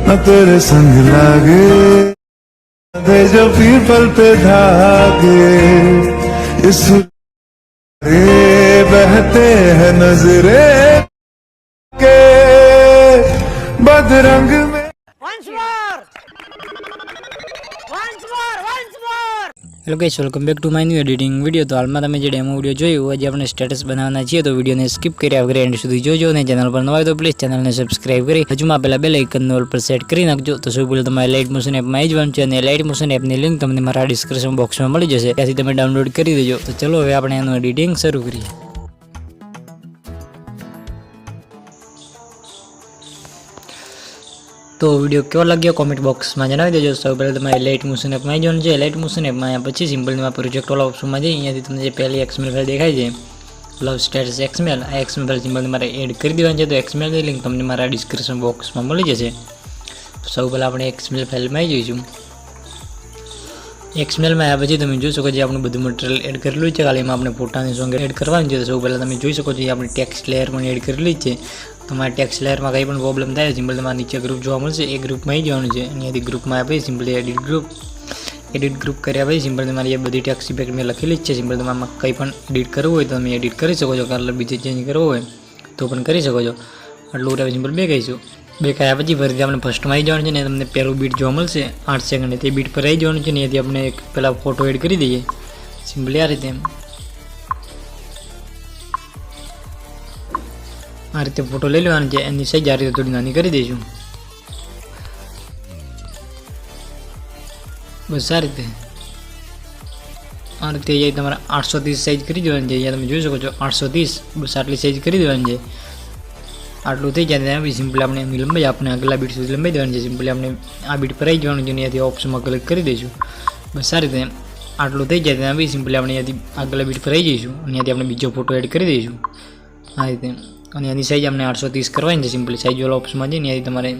न तेरे संग लागे दे जो पीपल पे धागे इस रे बहते हैं नजरे के बदरंग में hello guys, welcome back to my new editing video. તો હાલમાં તમે જે ડેમો વિડીયો જોયું આજે આપણે સ્ટેટસ બનાવવાના છીએ, તો વિડીયોને સ્કીપ કર્યા વગર એન્ડ સુધી જોજો અને ચેનલ પર નવા હોય તો પ્લીઝ ચેનલને સબસ્ક્રાઇબ કરી હજુમાં પહેલા બેલ આઇકનને ઓલ પર સેટ કરી નાખજો। તો સૌ પહેલાં તમારે લાઇટ મોશન એપમાં આવી જવાનું છે અને લાઇટ મોશન એપની લિંક તમને મારા ડિસ્ક્રિપ્શન બોક્સમાં મળી જશે, ત્યાંથી તમે ડાઉનલોડ કરી દેજો। તો ચલો હવે આપણે એનું એડિટિંગ શરૂ કરીએ। તો વિડીયો કેવો લાગ્યો કોમેન્ટ બોક્સમાં જણાવી દેજો। સૌ પહેલાં તમારે લાઇટ મોશન એપમાં આવી જવાનું છે। લાઇટ મોશન એપમાં આવ્યા પછી સિમ્પલમાં પ્રોજેક્ટ વાળા ઓપ્શનમાં જઈ અહીંયાથી તમને જે પહેલી XML ફાઇલ દેખાય છે લવ સ્ટેટસ XML, આ XML ફાઇલ સિમ્પલ તમારે એડ કરી દેવાની છે। તો XML ની લિંક તમને મારા ડિસ્ક્રિપ્શન બોક્સમાં મળી જશે। સૌ પહેલાં આપણે XML ફાઇલમાં આવી જઈશું। XMLમાં આવ્યા પછી તમે જોઈ શકો છો આપણું બધું મટીરિયલ એડ કરેલું છે, ખાલી એમાં આપણે ફોટાની સોંગ એડ કરવાની છે। તો સૌ પહેલાં તમે જોઈ શકો છો આપણે ટેક્સ્ટ લેયર પણ એડ કરેલી છે। તમારે ટેક્સ્ટ લેયરમાં કંઈ પણ પ્રોબ્લેમ થાય સિમ્પલ તમારે નીચે ગ્રુપ જોવા મળશે, એ ગ્રુપમાં આવી જવાનું છે। અહીંયાથી ગ્રુપમાં આવી સિમ્પલી એડિટ ગ્રુપ કર્યા પછી સિમ્પલ તમારી એ બધી ટેક્સ્ટ ઇફેક્ટ મેં લખેલી જ છે। સિમ્પલ તમારે કંઈ પણ એડિટ કરવું હોય તો તમે એડિટ કરી શકો છો, કલર બીજે ચેન્જ કરવો હોય તો પણ કરી શકો છો। આટલું ઉઠાવી સિમ્પલ બે કહીશું। બે કહ્યા પછી ફરીથી આપણે ફર્સ્ટમાં આવી જવાનું છે ને તમને પહેલું બીટ જોવા મળશે 8 સેકન્ડ, તે બીટ પર આવી જવાનું છે ને એથી આપણે પહેલાં ફોટો એડ કરી દઈએ સિમ્પલી આ રીતે ફોટો લઈ લેવાનો છે, એની સાઈઝ આ રીતે થોડી નાની કરી દઈશું બસ આ રીતે તમારે 830 સાઈઝ કરી દેવાની છે। અહીંયા તમે જોઈ શકો છો 830 બસ આટલી સાઈઝ કરી દેવાની છે। આટલું થઈ જાય ત્યાં સિમ્પલી આપણે એની લંબાઈ આપણે આગલા બીટ સુધી લંબાઈ દેવાની છે। સિમ્પલી આપણે આ બીટ પર આવી જવાનું છે અને અહીંયાથી ઓપ્શનમાં ક્લિક કરી દઈશું બસ આ રીતે આટલું થઈ જાય ત્યાં સિમ્પલી આપણે અહીંયાથી આગલા બીટ પર આવી જઈશું અને અહીંયાથી આપણે બીજો ફોટો એડ કરી દઈશું આ રીતે, અને એની સાઈઝ આપણે 830 કરવાની છે। સિમ્પલી સાઈઝ વાળા ઓપ્શનમાં જઈને અહીંયાથી તમારે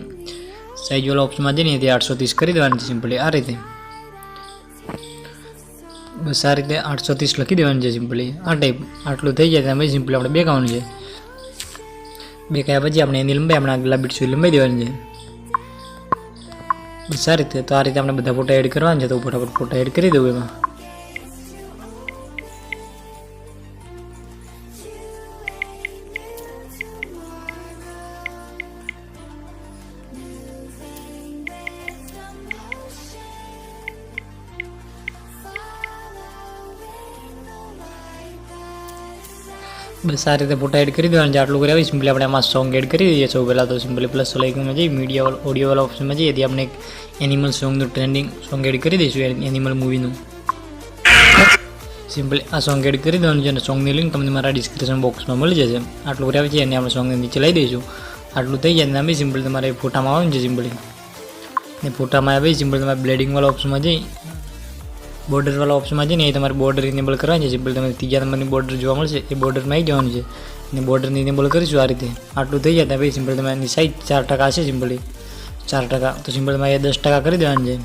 સાઈઝ વાળા ઓપ્શનમાં જઈને અહીંયાથી 830 કરી દેવાની છે સિમ્પલી આ રીતે બસ આ રીતે 830 લખી દેવાની છે સિમ્પલી આ ટાઈપ। આટલું થઈ જાય ત્યાં સિમ્પલી આપણે બે કરવાનું છે। બે કહ્યા પછી આપણે એની લંબાઈ આપણે આગલા બીટ સુધી લંબાઈ દેવાની છે બસ આ રીતે। તો આ રીતે આપણે બધા ફોટા એડ કરવાના છે, તો ફટાફટ ફોટા એડ કરી દઉં એમાં। બસ આ રીતે ફોટા એડ કરી દેવાનું છે। આટલું કરી આવી સિમ્પલી આપણે આમાં સોંગ એડ કરી દઈએ। સૌ પહેલાં તો સિમ્પલી પ્લસ લાઇકનમાં જઈ મીડિયા ઓડિયો વાળા ઓપ્શનમાં જઈએ તેથી આપણે એક એનિમલ સોંગનું ટ્રેન્ડિંગ સોંગ એડ કરી દઈશું, એનિમલ મૂવીનું સિમ્પલી આ સોંગ એડ કરી દેવાનું છે અને સોંગની લિંક તમને મારા ડિસ્ક્રિપ્શન બોક્સમાં મળી જશે। આટલું કરી આવી છે અને આપણે સોંગને નીચે લઈ દઈશું। આટલું થઈ જાય અમે સિમ્પલી તમારે ફોટામાં આવવાનું છે સિમ્પલી ને ફોટામાં આવી સિમ્પલી તમારે બ્લેડિંગ વાળા ઓપ્શનમાં જઈ બોર્ડર વાળા ઓપ્શનમાં જઈને એ તમારે બોર્ડર ઇનેબલ કરવાની છે। સિમ્પલ તમે ત્રીજા નંબરની બોર્ડર જોવા મળશે એ બોર્ડરમાં આવી જવાનું છે અને બોર્ડરને ઇનેબલ કરીશું આ રીતે। આટલું થઈ જાય ત્યાં પછી સિમ્પલ તમે એની સાઈઝ 4% છે સિમ્પલી 4%, તો સિમ્પલ તમારે 10% કરી દેવાનું છે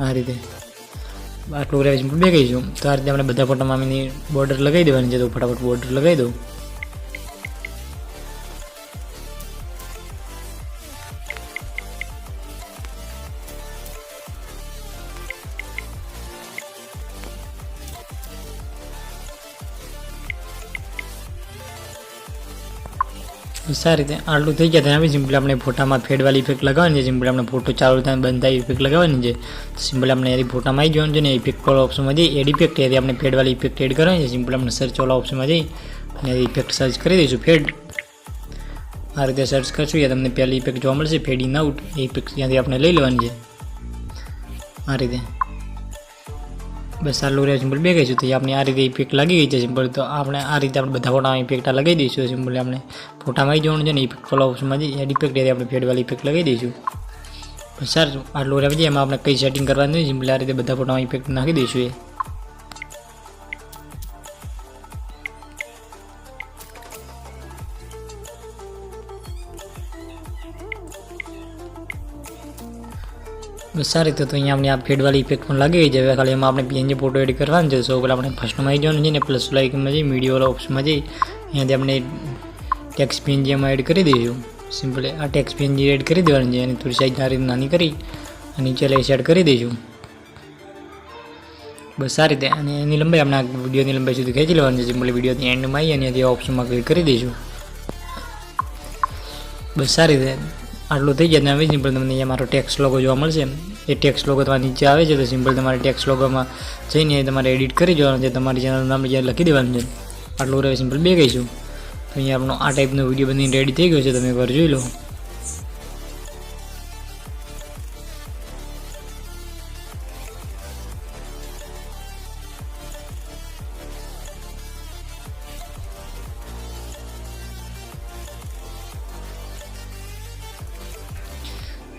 આ રીતે। આટલું કરે સિમ્પલ બે કહીશું। તો આ રીતે આપણે બધા ફોટામાં એની બોર્ડર લગાવી દેવાની છે, તો ફટાફટ બોર્ડર લગાવી દઉં આ રીતે। આટલું થઈ જાય ત્યાં સિમ્પલી આપણે ફોટામાં ફેડવાળી ઇફેક્ટ લગાવવાની છે। સિમ્પલી આપણે ફોટો ચાલુ થાય બંધ થાય ઇફેક્ટ લગાવવાની છે। સિમ્પલી આપણે એની ફોટામાં આવી જવાનું છે ને ઇફેક્ટ વાળા ઓપ્શનમાં જઈ એડ ઇફેક્ટ એથી આપણે ફેડવાળી ઇફેક્ટ એડ કરવાની છે। સિમ્પલી આપણે સર્ચ વાળા ઓપ્શનમાં જઈ અને ઇફેક્ટ સર્ચ કરી દઈશું ફેડ આ રીતે સર્ચ કરશું યા તમને પહેલી ઇફેક્ટ જોવા મળશે ફેડ ઇન આઉટ, એ ઇફેક્ટ ત્યાંથી આપણે લઈ લેવાની છે આ રીતે બસ આટલું રહે સિમ્પલ બે કહીશું। તો આપણે આ રીતે ઇફેક્ટ લાગી ગઈ છે સિમ્પલ, તો આપણે આ રીતે આપણે બધા ફોટામાં ઇફેક્ટ લગાવી દઈશું। સિમ્પલી આપણે ફોટામાં આવી જવાનું છે ને ઇફેક્ટ વાળા ઓપ્શનમાં જઈ એડ ઇફેક્ટ એથી આપણે ફેડવાળી ઇફેક્ટ લગાવી દઈશું બસ સારું। આટલું રહે પછી એમાં આપણે કઈ સેટિંગ કરવાની નહીં, સિમ્પલી આ રીતે બધા ફોટામાં ઇફેક્ટ નાખી દઈશું એ બસ આ રીતે। તો અહીંયા આપણે આ ફેડવાળી ઇફેક્ટ પણ લાગી ગઈ છે। હવે ખાલી એમાં આપણે PNG ફોટો એડ કરવાનો છે। સૌ પહેલાં આપણે ફર્સ્ટમાં આવી જવાનું છે ને પ્લસ લાઇકમાં જઈ મીડિયા વાળા ઓપ્શનમાં જઈ અહીંયાથી આપણે ટેક્સ્ટ PNG એમાં એડ કરી દઈશું સિમ્પલી આ ટેક્સ પીએનજી એડ કરી દેવાની છે અને થોડી સાઈઝ આ રીતે નાની કરી અને નીચે લેસ એડ કરી દઈશું. બસ આ રીતે. અને એની લંબાઈ આપણે આ વિડીયોની લંબાઈ સુધી ખેંચી લેવાની છે. સિમ્પલી વિડીયોની એન્ડમાં આવી અને ત્યાંથી ઓપ્શનમાં ક્લિક કરી દઈશું. બસ આ રીતે આટલું થઈ જાય. હવે સિમ્પલ તમને અહીંયા મારો ટેક્સ લોગો જોવા મળશે. એ ટેક્સ લોગો તમારા નીચે આવે છે તો સિમ્પલ તમારે ટેક્સ લોગોમાં જઈને તમારે એડિટ કરી દેવાનું છે. તમારી ચેનલનું નામ જ્યાં લખી દેવાનું છે. આટલું રહે સિમ્પલ બે કહીશું. તો અહીંયા આપણો આ ટાઈપનો વિડીયો બનીને રેડી થઈ ગયો છે. તમે એકવાર જોઈ લો.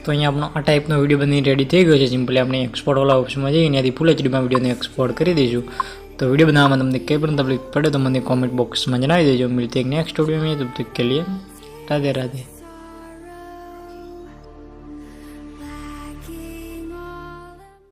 તો અહીંયા આપણો આ ટાઈપનો વિડીયો બની રેડી થઈ ગયો છે. સિમ્પલી આપણે એક્સપોર્ટવાળા ઓપ્શનમાં જઈને ત્યાંથી ફૂલ એચડીમાં વિડીયોને એક્સપોર્ટ કરી દઈશું. તો વિડીયો બનાવવામાં તમને કંઈ પણ તકલીફ પડે તો મને કોમેન્ટ બોક્સમાં જણાવી દેજો. મિલતે એક નેક્સ્ટ વિડીયો में, तब तक के लिए राधे राधे.